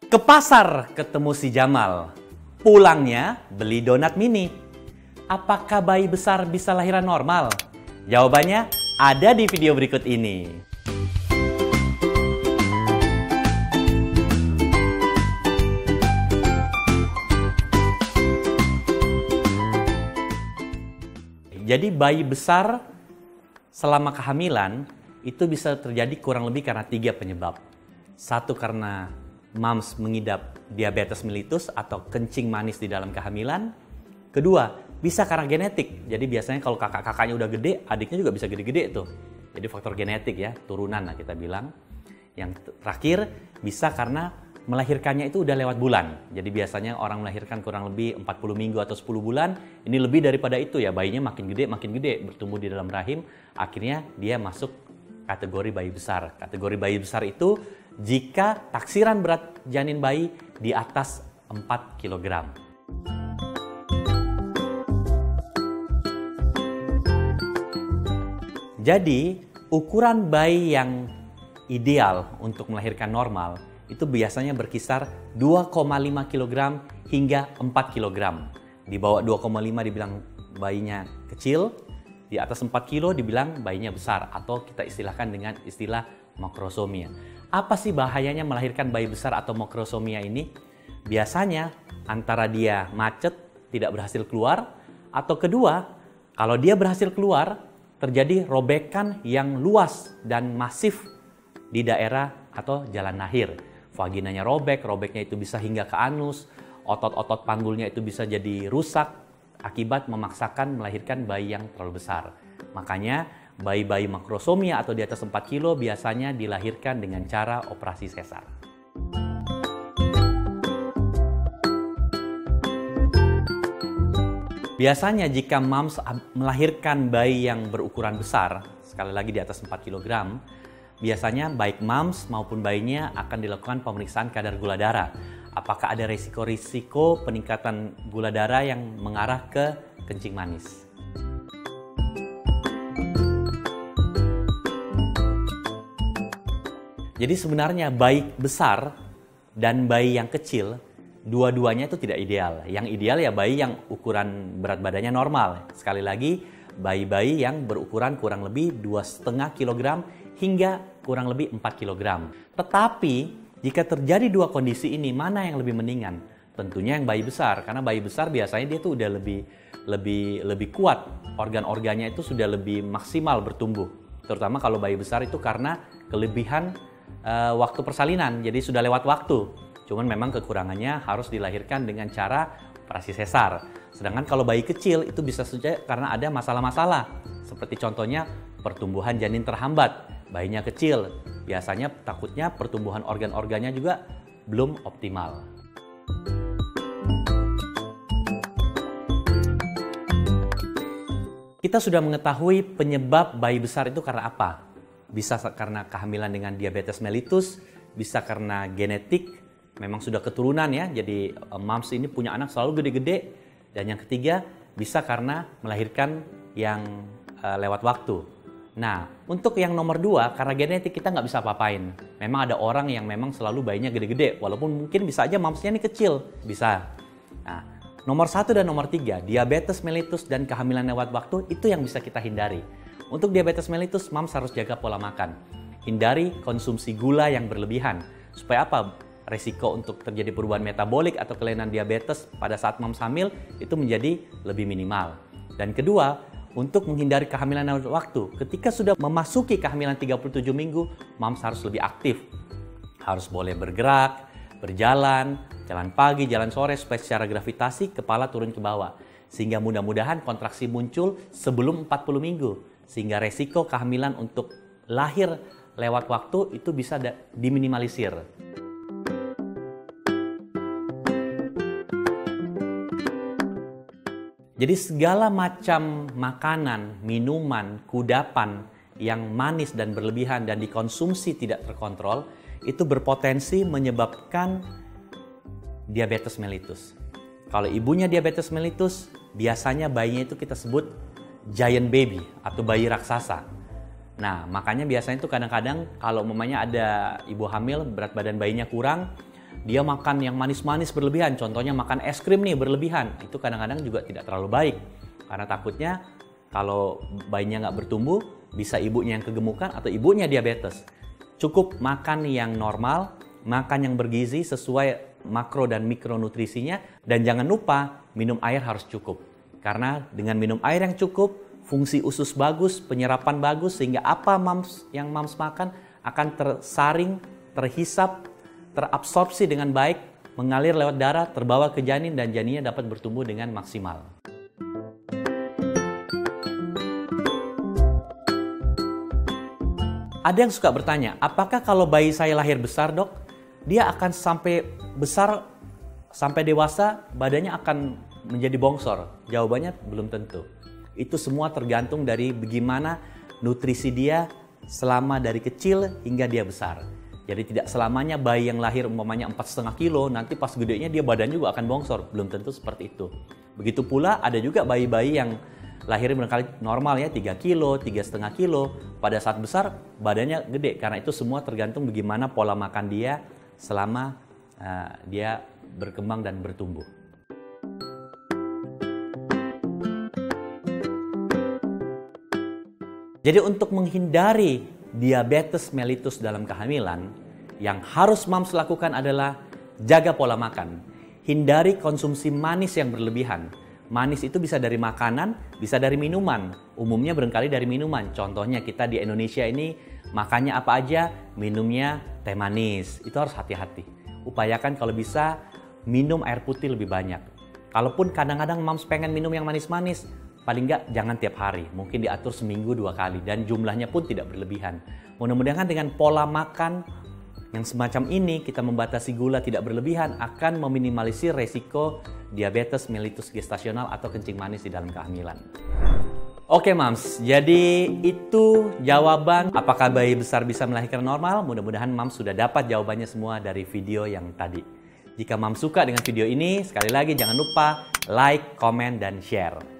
Ke pasar ketemu si Jamal. Pulangnya beli donat mini. Apakah bayi besar bisa lahiran normal? Jawabannya ada di video berikut ini. Jadi bayi besar selama kehamilan itu bisa terjadi kurang lebih karena 3 penyebab. 1 karena moms mengidap diabetes mellitus atau kencing manis di dalam kehamilan. Kedua, bisa karena genetik. Jadi biasanya kalau kakak-kakaknya udah gede, adiknya juga bisa gede-gede tuh. Jadi faktor genetik ya, turunan lah kita bilang. Yang terakhir, bisa karena melahirkannya itu udah lewat bulan. Jadi biasanya orang melahirkan kurang lebih 40 minggu atau 10 bulan. Ini lebih daripada itu ya, bayinya makin gede, bertumbuh di dalam rahim. Akhirnya dia masuk kategori bayi besar. Kategori bayi besar itu jika taksiran berat janin bayi di atas 4 kg. Jadi, ukuran bayi yang ideal untuk melahirkan normal itu biasanya berkisar 2,5 kg hingga 4 kg. Di bawah 2,5 dibilang bayinya kecil, di atas 4 kg dibilang bayinya besar, atau kita istilahkan dengan istilah makrosomia. Apa sih bahayanya melahirkan bayi besar atau makrosomia ini? Biasanya antara dia macet, tidak berhasil keluar, atau kedua, kalau dia berhasil keluar, terjadi robekan yang luas dan masif di daerah atau jalan lahir. Vaginanya robek, robeknya itu bisa hingga ke anus, otot-otot panggulnya itu bisa jadi rusak akibat memaksakan melahirkan bayi yang terlalu besar. Makanya bayi-bayi makrosomia atau di atas 4 kilo biasanya dilahirkan dengan cara operasi sesar. Biasanya jika moms melahirkan bayi yang berukuran besar, sekali lagi di atas 4 kg, biasanya baik moms maupun bayinya akan dilakukan pemeriksaan kadar gula darah. Apakah ada risiko-risiko peningkatan gula darah yang mengarah ke kencing manis. Jadi sebenarnya bayi besar dan bayi yang kecil, dua-duanya itu tidak ideal. Yang ideal ya bayi yang ukuran berat badannya normal. Sekali lagi, bayi-bayi yang berukuran kurang lebih 2,5 kg hingga kurang lebih 4 kg. Tetapi, jika terjadi dua kondisi ini, mana yang lebih mendingan? Tentunya yang bayi besar, karena bayi besar biasanya dia tuh udah lebih kuat. Organ-organnya itu sudah lebih maksimal bertumbuh. Terutama kalau bayi besar itu karena kelebihan waktu persalinan, jadi sudah lewat waktu. Cuman memang kekurangannya harus dilahirkan dengan cara operasi sesar. Sedangkan kalau bayi kecil itu bisa saja karena ada masalah-masalah. Seperti contohnya pertumbuhan janin terhambat. Bayinya kecil, biasanya takutnya pertumbuhan organ-organnya juga belum optimal. Kita sudah mengetahui penyebab bayi besar itu karena apa? Bisa karena kehamilan dengan diabetes mellitus, bisa karena genetik, memang sudah keturunan ya, jadi moms ini punya anak selalu gede-gede. Dan yang ketiga, bisa karena melahirkan yang lewat waktu. Nah, untuk yang nomor 2, karena genetik kita nggak bisa apa-apain. Memang ada orang yang memang selalu bayinya gede-gede, walaupun mungkin bisa aja momsnya ini kecil, bisa. Nah, nomor 1 dan nomor 3, diabetes mellitus dan kehamilan lewat waktu, itu yang bisa kita hindari. Untuk diabetes mellitus, moms harus jaga pola makan. Hindari konsumsi gula yang berlebihan. Supaya apa? Resiko untuk terjadi perubahan metabolik atau kelainan diabetes pada saat moms hamil itu menjadi lebih minimal. Dan kedua, untuk menghindari kehamilan lewat waktu, ketika sudah memasuki kehamilan 37 minggu, moms harus lebih aktif. Harus boleh bergerak, berjalan, jalan pagi, jalan sore, supaya secara gravitasi kepala turun ke bawah. Sehingga mudah-mudahan kontraksi muncul sebelum 40 minggu. Sehingga resiko kehamilan untuk lahir lewat waktu itu bisa diminimalisir. Jadi segala macam makanan, minuman, kudapan yang manis dan berlebihan dan dikonsumsi tidak terkontrol itu berpotensi menyebabkan diabetes mellitus. Kalau ibunya diabetes mellitus, biasanya bayinya itu kita sebut giant baby atau bayi raksasa. Nah, makanya biasanya itu kadang-kadang kalau mamanya ada ibu hamil, berat badan bayinya kurang, dia makan yang manis-manis berlebihan, contohnya makan es krim nih berlebihan, itu kadang-kadang juga tidak terlalu baik. Karena takutnya kalau bayinya nggak bertumbuh, bisa ibunya yang kegemukan atau ibunya diabetes. Cukup makan yang normal, makan yang bergizi sesuai makro dan mikronutrisinya, dan jangan lupa minum air harus cukup. Karena dengan minum air yang cukup, fungsi usus bagus, penyerapan bagus, sehingga apa yang mams makan akan tersaring, terhisap, terabsorpsi dengan baik, mengalir lewat darah, terbawa ke janin, dan janinnya dapat bertumbuh dengan maksimal. Ada yang suka bertanya, apakah kalau bayi saya lahir besar, Dok, dia akan sampai besar, sampai dewasa, badannya akan menjadi bongsor? Jawabannya belum tentu. Itu semua tergantung dari bagaimana nutrisi dia selama dari kecil hingga dia besar. Jadi tidak selamanya bayi yang lahir umpamanya 4,5 kilo, nanti pas gedenya dia badan juga akan bongsor. Belum tentu seperti itu. Begitu pula ada juga bayi-bayi yang lahir barangkali normal ya, 3 kilo, 3,5 kilo. Pada saat besar badannya gede, karena itu semua tergantung bagaimana pola makan dia selama dia berkembang dan bertumbuh. Jadi untuk menghindari diabetes mellitus dalam kehamilan, yang harus mams lakukan adalah jaga pola makan. Hindari konsumsi manis yang berlebihan. Manis itu bisa dari makanan, bisa dari minuman. Umumnya barangkali dari minuman. Contohnya kita di Indonesia ini makannya apa aja, minumnya teh manis. Itu harus hati-hati. Upayakan kalau bisa minum air putih lebih banyak. Kalaupun kadang-kadang mams pengen minum yang manis-manis, paling nggak jangan tiap hari. Mungkin diatur seminggu 2 kali dan jumlahnya pun tidak berlebihan. Mudah-mudahan dengan pola makan yang semacam ini, kita membatasi gula tidak berlebihan, akan meminimalisir resiko diabetes mellitus gestasional atau kencing manis di dalam kehamilan. Oke Mams, jadi itu jawaban apakah bayi besar bisa melahirkan normal. Mudah-mudahan Mams sudah dapat jawabannya semua dari video yang tadi. Jika Mams suka dengan video ini, sekali lagi jangan lupa like, komen, dan share.